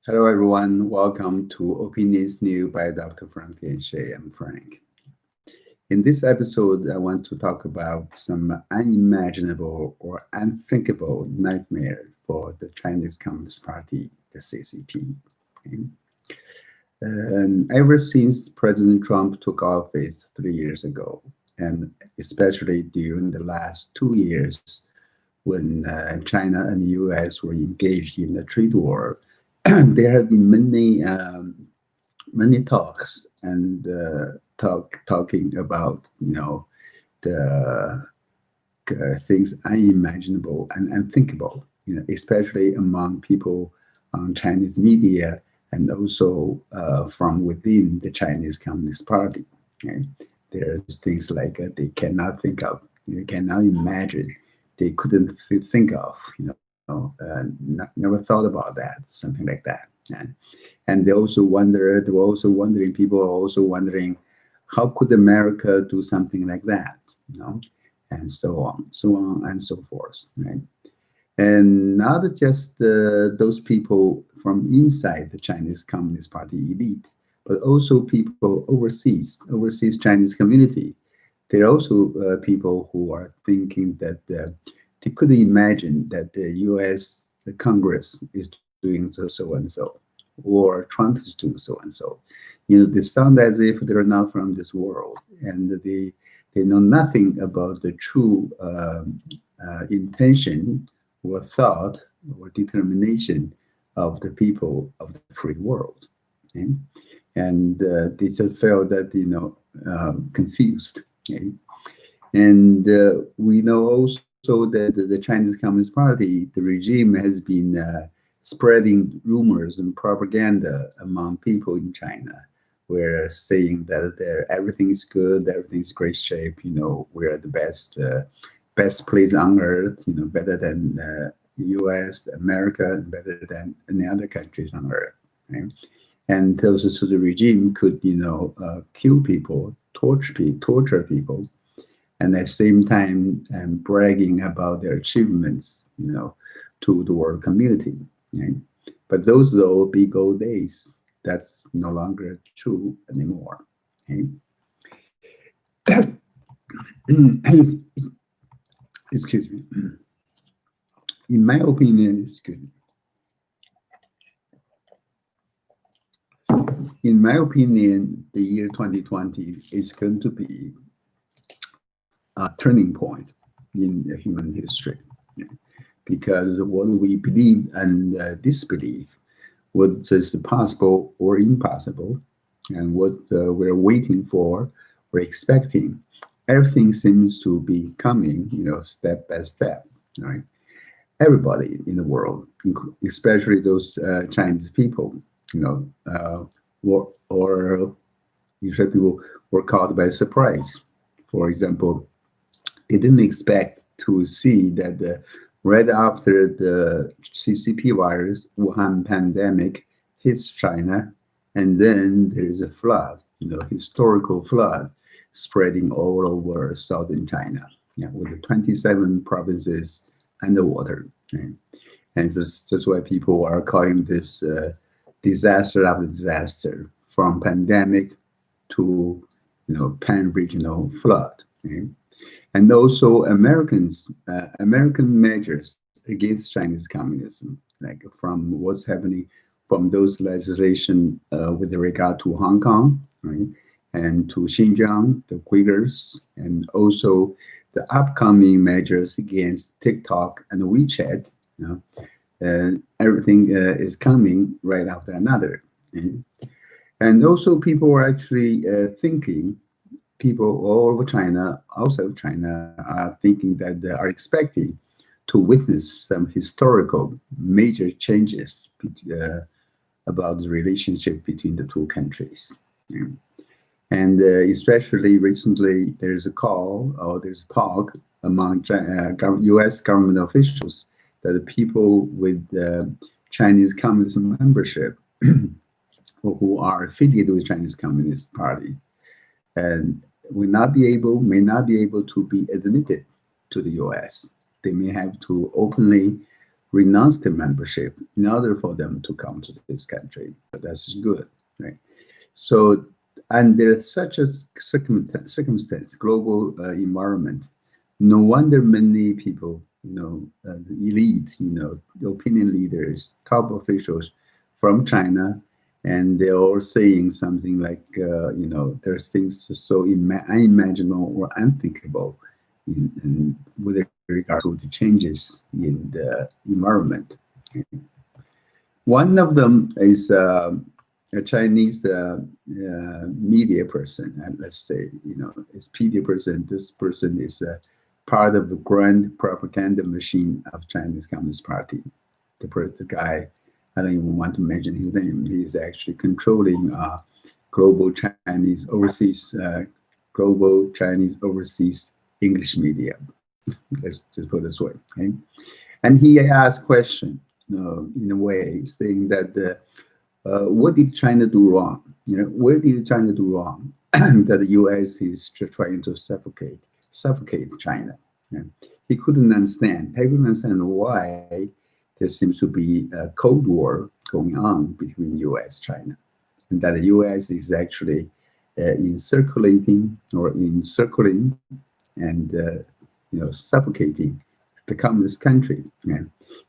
Hello, everyone. Welcome to Opinions New by Dr. Frank and Shay. I'm Frank. In this episode, I want to talk about some unimaginable or unthinkable nightmare for the Chinese Communist Party, the CCP. Okay? And ever since President Trump took office 3 years ago, and especially during the last 2 years when China and the US were engaged in a trade war, there have been many talks and talking about the things unimaginable and unthinkable, especially among people on Chinese media and also from within the Chinese Communist Party. Okay? There's things like they cannot think of, they cannot imagine, they couldn't think of, never thought about that, something like that. And they were also wondering, people are also wondering, how could America do something like that, and so on and so forth, right? And not just those people from inside the Chinese Communist Party elite, but also people overseas Chinese community. There are also people who are thinking that they couldn't imagine that the U.S. the Congress is doing so and so, or Trump is doing so and so. They sound as if they're not from this world, and they know nothing about the true intention or thought or determination of the people of the free world. Okay? And they just felt that confused. Okay? And we know also that the Chinese Communist Party, the regime, has been spreading rumors and propaganda among people in China. We're saying that everything is good, everything's great shape. We're the best place on earth. Better than U.S., America, and better than any other countries on earth. Right? And so the regime could, kill people, torture people, and at the same time bragging about their achievements, to the world community. Right? But those are all big old days. That's no longer true anymore. Okay? Excuse me. In my opinion, the year 2020 is going to be a turning point in human history, because what we believe and disbelieve, what is possible or impossible, and what we're waiting for, we're expecting, everything seems to be coming, step by step, right? Everybody in the world, especially those Chinese people, or usually people were caught by surprise. For example, they didn't expect to see that right after the CCP virus, Wuhan pandemic hits China, and then there's a flood, historical flood spreading all over southern China, with the 27 provinces underwater. Right? And that's why people are calling this disaster after disaster, from pandemic to pan-regional flood. Right? And also American measures against Chinese communism, like from what's happening, from those legislation with regard to Hong Kong, right, and to Xinjiang, the Uyghurs, and also the upcoming measures against TikTok and WeChat. Everything is coming right after another. Okay? And also people are actually thinking, people all over China, outside of China, are thinking that they are expecting to witness some historical major changes about the relationship between the two countries. Yeah. And especially recently, there's a call or there's talk among U.S. government officials that the people with Chinese communism membership or who are affiliated with Chinese Communist Party and may not be able to be admitted to the U.S. They may have to openly renounce their membership in order for them to come to this country. But that's good, right? So, and there's such a circumstance, global environment. No wonder many people, the elite, the opinion leaders, top officials from China, and they're all saying something like, there's things so unimaginable or unthinkable with regard to the changes in the environment. One of them is a Chinese media person, and let's say, is media person. This person is part of the grand propaganda machine of Chinese Communist Party. The guy, I don't even want to mention his name. He is actually controlling global Chinese overseas English media. Let's just put it this way. Okay? And he asked question, in a way, saying that what did China do wrong? Where did China do wrong that the U.S. is trying to suffocate China? He couldn't understand. He couldn't understand why there seems to be a Cold War going on between U.S. China, and that the U.S. is actually encircling and suffocating the communist country.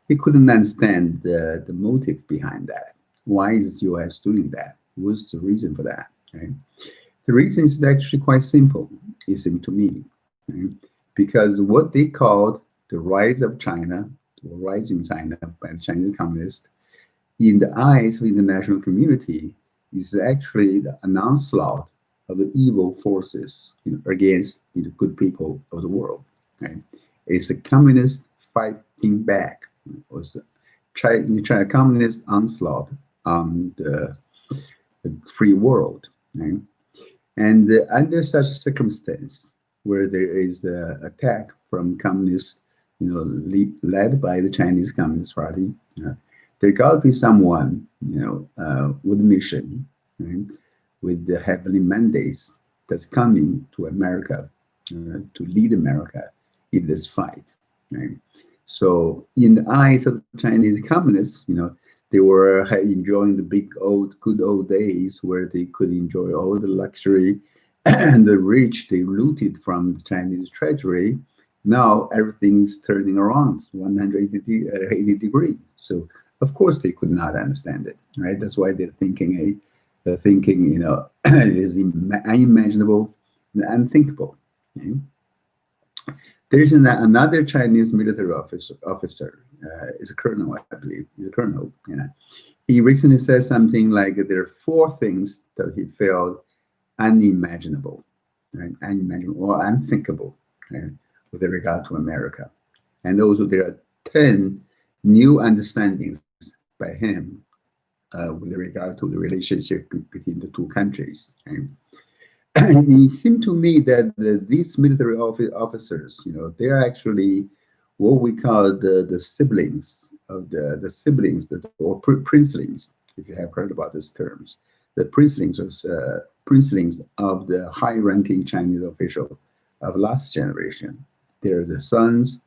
He couldn't understand the motive behind that. Why is U.S. doing that? What's the reason for that? Okay? The reason is actually quite simple, it seemed to me. Okay? Because what they called the rise of China, or rising China by the Chinese communists, in the eyes of the international community, is actually an onslaught of the evil forces against the good people of the world. Right? It's a communist fighting back. It's a China communist onslaught on the free world. Right? And under such a circumstance, where there is an attack from communists, led by the Chinese Communist Party, there got to be someone, with a mission, right, with the heavenly mandates that's coming to America to lead America in this fight. Right? So, in the eyes of the Chinese communists, they were enjoying the good old days where they could enjoy all the luxury and the rich they looted from the Chinese treasury. Now everything's turning around 180 degrees. So of course they could not understand it, right? That's why they're thinking, is unimaginable and unthinkable. Okay? There's another Chinese military officer, is a colonel, I believe. He's a colonel. He recently said something like there are 4 things that he felt unimaginable, right? Unimaginable or unthinkable, right, with regard to America. And also there are 10 new understandings by him with regard to the relationship between the two countries. Right? It seemed to me that these military officers, they're actually what we call the siblings of the siblings or princelings, if you have heard about these terms. The princelings of the high-ranking Chinese official of last generation. They're the sons,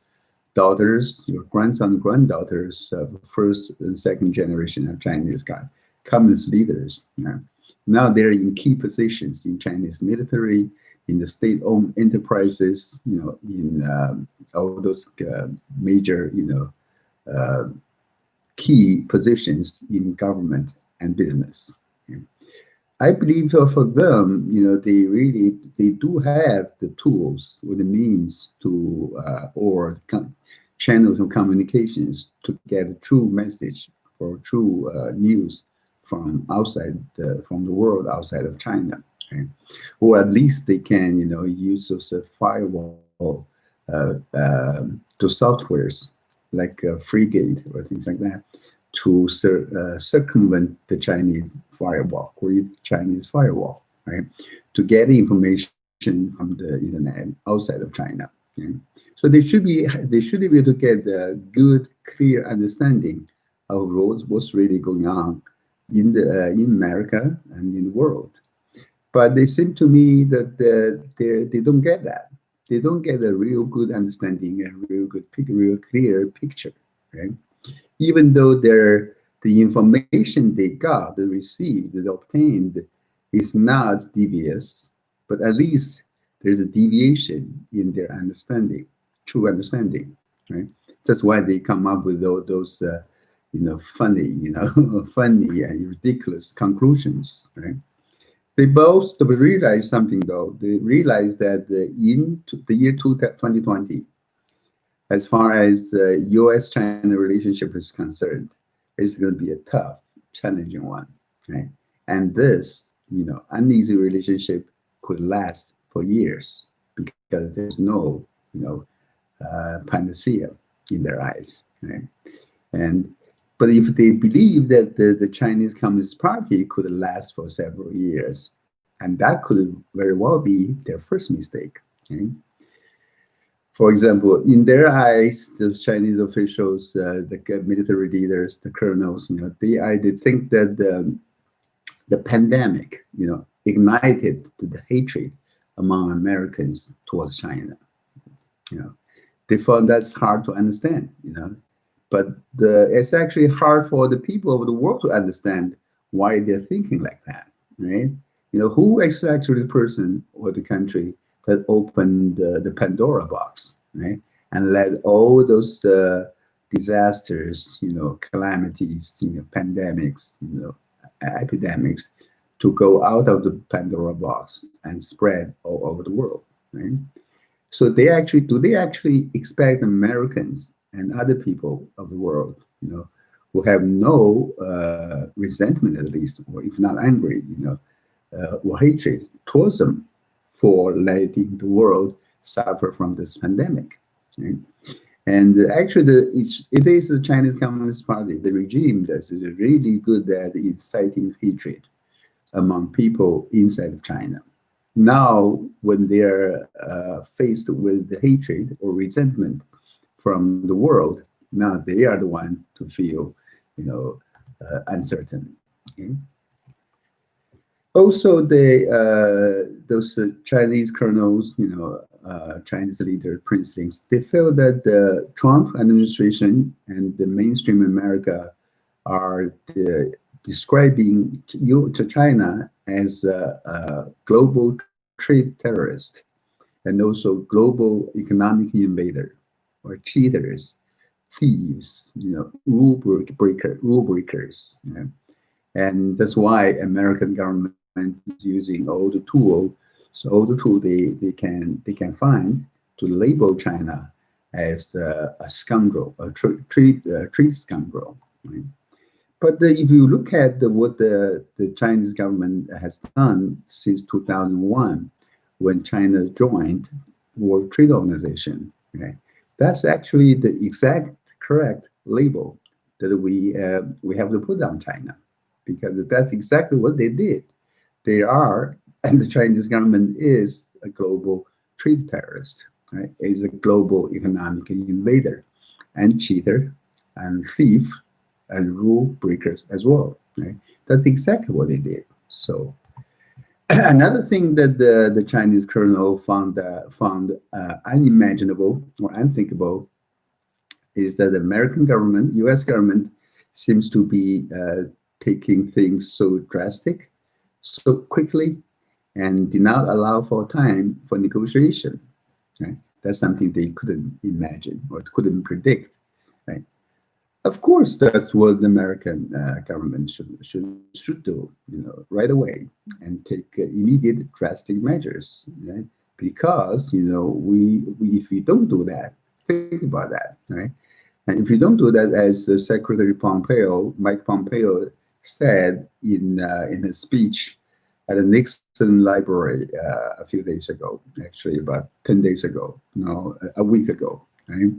daughters, your grandson, granddaughters of first and second generation of Chinese communist leaders. Now they're in key positions in Chinese military, in the state-owned enterprises, in all those major, key positions in government and business. I believe for them, they do have the tools or the means to or channels of communications to get a true message or true news from from the world outside of China, okay? Or at least they can, use those firewall to softwares like Frigate or things like that to circumvent the Chinese firewall, create Chinese firewall, right? To get information from the internet outside of China. Okay? So they should be able to get a good, clear understanding of what's really going on in America and in the world. But they seem to me that they don't get that. They don't get a real good understanding, a real clear picture. Right? even though the information they got, they received, they obtained is not devious, but at least there's a deviation in their understanding, true understanding, right? That's why they come up with those funny, funny and ridiculous conclusions, right? They both realize something though. They realize that in the year 2020, as far as U.S.-China relationship is concerned, it's going to be a tough, challenging one, right? And this, uneasy relationship could last for years because there's no, panacea in their eyes, right? And but if they believe that the Chinese Communist Party could last for several years, and that could very well be their first mistake. Okay? For example, in their eyes, those Chinese officials, the military leaders, the colonels, they think that the pandemic, ignited the hatred among Americans towards China. You know, they found that's hard to understand. But it's actually hard for the people of the world to understand why they're thinking like that, right? Who is actually the person or the country that opened the Pandora box, right? And let all those disasters, calamities, pandemics, epidemics to go out of the Pandora box and spread all over the world, right? So do they actually expect Americans and other people of the world, who have no resentment at least, or if not angry, or hatred towards them for letting the world suffer from this pandemic? Right? And actually, it is the Chinese Communist Party, the regime, that is really good at inciting hatred among people inside of China. Now, when they're faced with the hatred or resentment from the world, now they are the one to feel, uncertain. Okay? Also, those Chinese colonels, Chinese leader princelings, they feel that the Trump administration and the mainstream America are describing to China as a global trade terrorist and also global economic invader or cheaters, thieves, rule breakers. And that's why American government is using all the tools, so all the tools they can find to label China as a scoundrel, a trade scoundrel. Right? But if you look at what the Chinese government has done since 2001, when China joined World Trade Organization, okay, that's actually the exact correct label that we have to put on China, because that's exactly what they did. They are, and the Chinese government is a global trade terrorist, right? Is a global economic invader and cheater and thief and rule breakers as well. Right? That's exactly what they did. So another thing that the Chinese colonel found unimaginable or unthinkable is that the American government, U.S. government, seems to be taking things so drastic, so quickly, and did not allow for time for negotiation. Right? That's something they couldn't imagine or couldn't predict. Right? Of course, that's what the American government should do, right away, and take immediate drastic measures, right? Because we if we don't do that, think about that, right? And if we don't do that, as Secretary Mike Pompeo, said in his speech at the Nixon Library a few days ago, actually about 10 days ago, no, a week ago, right?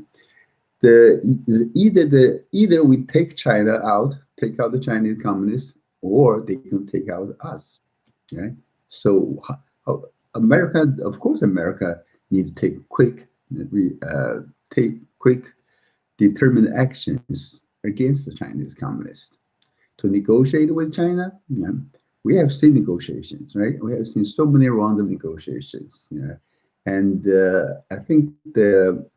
Either we take China out, take out the Chinese communists, or they can take out us. Right? So America, of course, America need to take quick, determined actions against the Chinese communists to negotiate with China. We have seen negotiations, right? We have seen so many rounds of negotiations. And I think the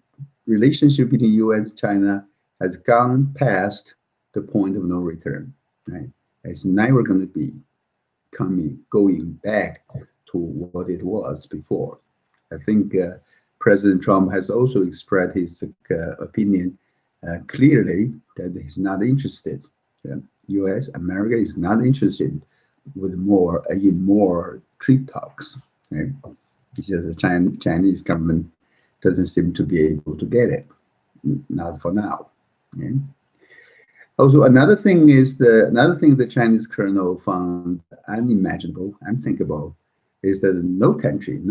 relationship between U.S. and China has gone past the point of no return. Right? It's never going to be going back to what it was before. I think President Trump has also expressed his opinion clearly that he's not interested. U.S. America is not interested with more trade talks. Right? It's just the Chinese government doesn't seem to be able to get it, not for now. Okay? Also, another thing the Chinese colonel found unimaginable, unthinkable, is that no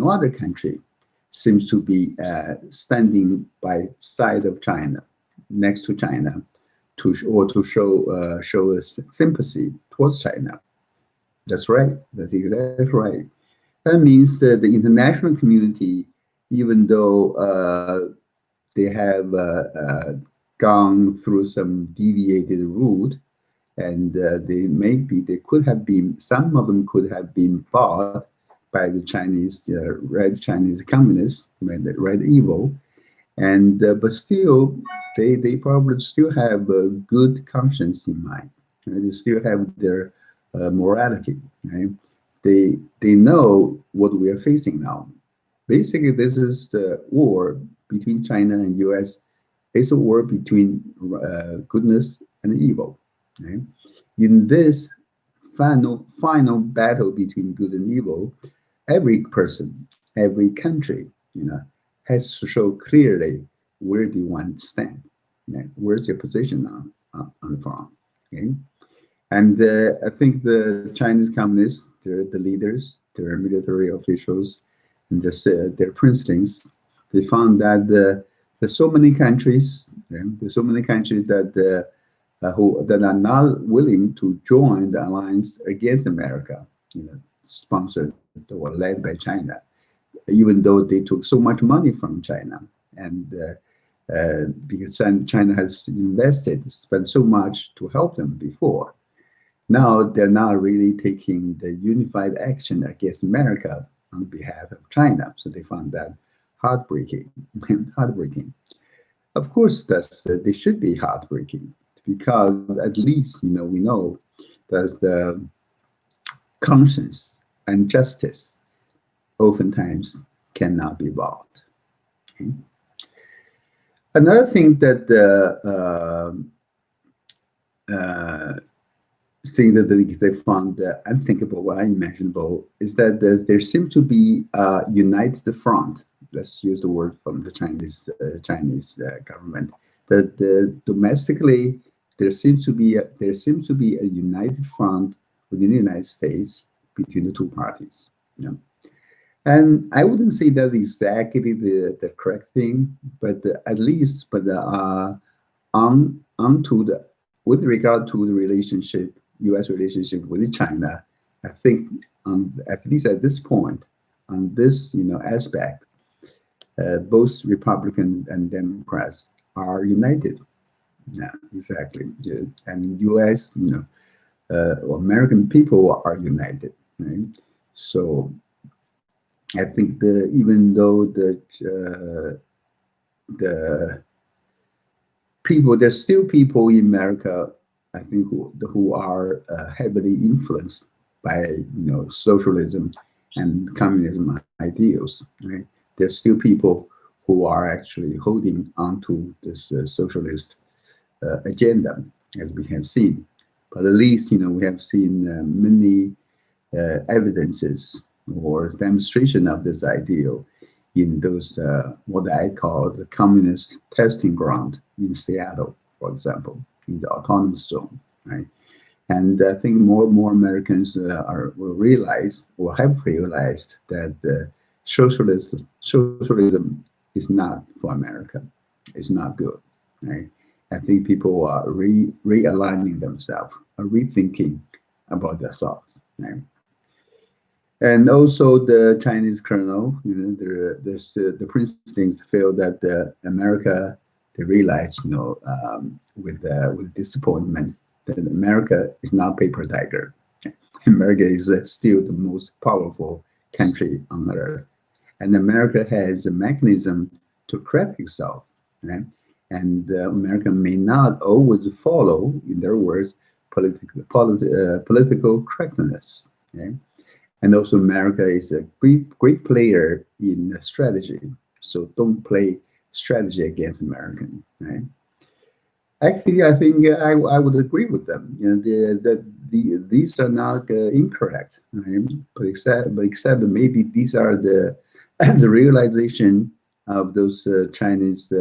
other country, seems to be standing by side of China, next to China, to show us sympathy towards China. That's right. That's exactly right. That means that the international community, even though they have gone through some deviated route, and some of them could have been bought by the Chinese, red Chinese communists, red evil, and but still, they probably still have a good conscience in mind. Right? They still have their morality. Right? They know what we are facing now. Basically, this is the war between China and U.S. It's a war between goodness and evil. Right? In this final battle between good and evil, every person, every country, has to show clearly where do you want to stand. Right? Where's your position on the front? Okay? And I think the Chinese communists, the leaders, their military officials, and their princelings, they found that there's so many countries, there's so many countries that are not willing to join the alliance against America, sponsored or led by China, even though they took so much money from China, and because China has spent so much to help them before. Now they're not really taking the unified action against America on behalf of China. So they found that heartbreaking. Heartbreaking. Of course, they should be heartbreaking, because at least we know that the conscience and justice oftentimes cannot be bought. Okay? Another thing that they found unthinkable, unimaginable, is that there seems to be a united front. Let's use the word from the Chinese government. That domestically there seems to be a united front within the United States between the two parties. And I wouldn't say that exactly the correct thing, but at least, with regard to the relationship, U.S. relationship with China, I think at least at this point, on this aspect, both Republicans and Democrats are united. Yeah, exactly. Yeah. And U.S. American people are united. Right? So I think even though the people, there's still people in America, I think, who are heavily influenced by socialism and communism ideals. Right? There's still people who are actually holding onto this socialist agenda, as we have seen. But at least we have seen many evidences or demonstration of this ideal in those what I call the communist testing ground in Seattle, for example, in the autonomous zone, right? And I think more and more Americans will realize or have realized that socialism is not for America. It's not good, right? I think people are realigning themselves, are rethinking about their thoughts, right? And also the Chinese colonel, the princelings feel that America, they realize, with disappointment, that America is not paper tiger. America is still the most powerful country on earth. And America has a mechanism to correct itself, right? and America may not always follow, in their words, political correctness. Okay? And also, America is a great player in strategy. So don't play strategy against American. Right? Actually, I think I would agree with them. You know, these are not incorrect, right? But except maybe these are the the realization of those Chinese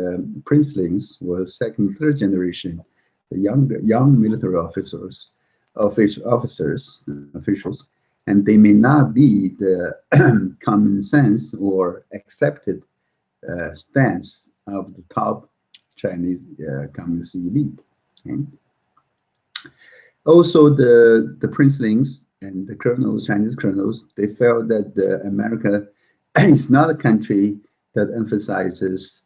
princelings, were second, third generation, the young military officials, and they may not be the common sense or accepted stance of the top Chinese communist elite. Okay? Also, the princelings and the colonels, Chinese colonels, they felt that America is not a country that emphasizes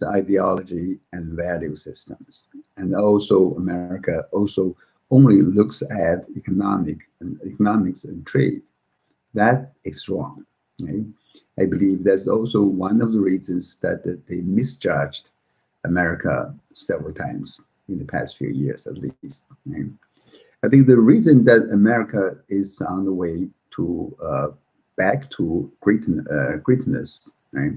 ideology and value systems. And also, America also only looks at economics and trade. That is wrong. Okay? I believe that's also one of the reasons that they misjudged America several times in the past few years, at least. Right? I think the reason that America is on the way to back to greatness, right?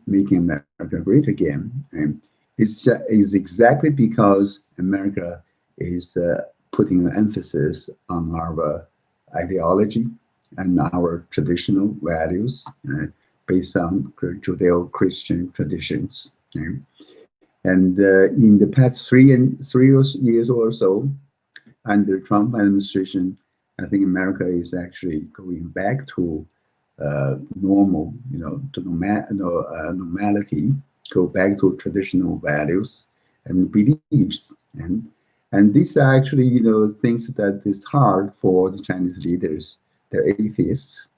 Making America great again, right? is exactly because America is putting an emphasis on our ideology and our traditional values based on Judeo-Christian traditions. Okay? And in the past 3 years or so, under Trump administration, I think America is actually going back to normal, to normality, go back to traditional values and beliefs, and these are actually, things that is hard for the Chinese leaders, they're atheists,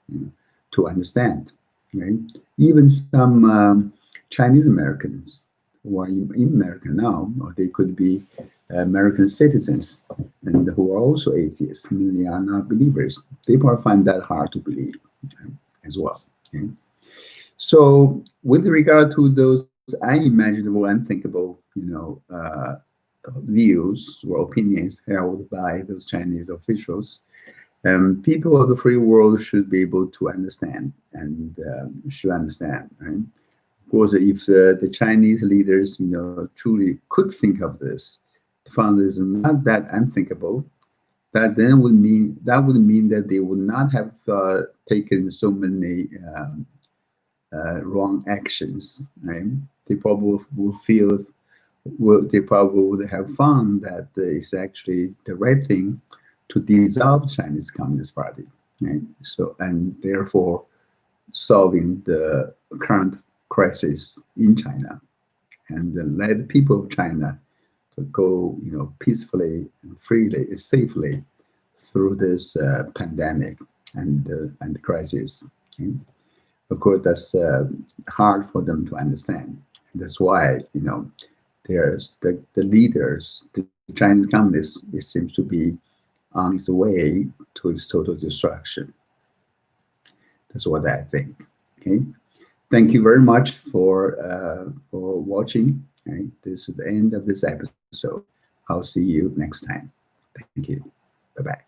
to understand. Right? Even some Chinese Americans who are in America now, or they could be American citizens, and who are also atheists, meaning they are not believers. They probably find that hard to believe as well. Okay? So, with regard to those unimaginable, unthinkable, views or opinions held by those Chinese officials, people of the free world should be able to understand and should understand. Right? Of course, if the Chinese leaders, truly could think of this, found this not that unthinkable, that would mean that they would not have taken so many wrong actions. Right? They probably will feel. They probably would have found that it's actually the right thing to dissolve Chinese Communist Party. Right? So, and therefore solving the current crisis in China, and then let the people of China to go, peacefully and freely, safely through this pandemic and crisis. Okay? Of course, that's hard for them to understand. And that's why, there's the leaders, the Chinese communists, it seems to be on its way to its total destruction. That's what I think. Okay. Thank you very much for watching. Right? This is the end of this episode. I'll see you next time. Thank you. Bye bye.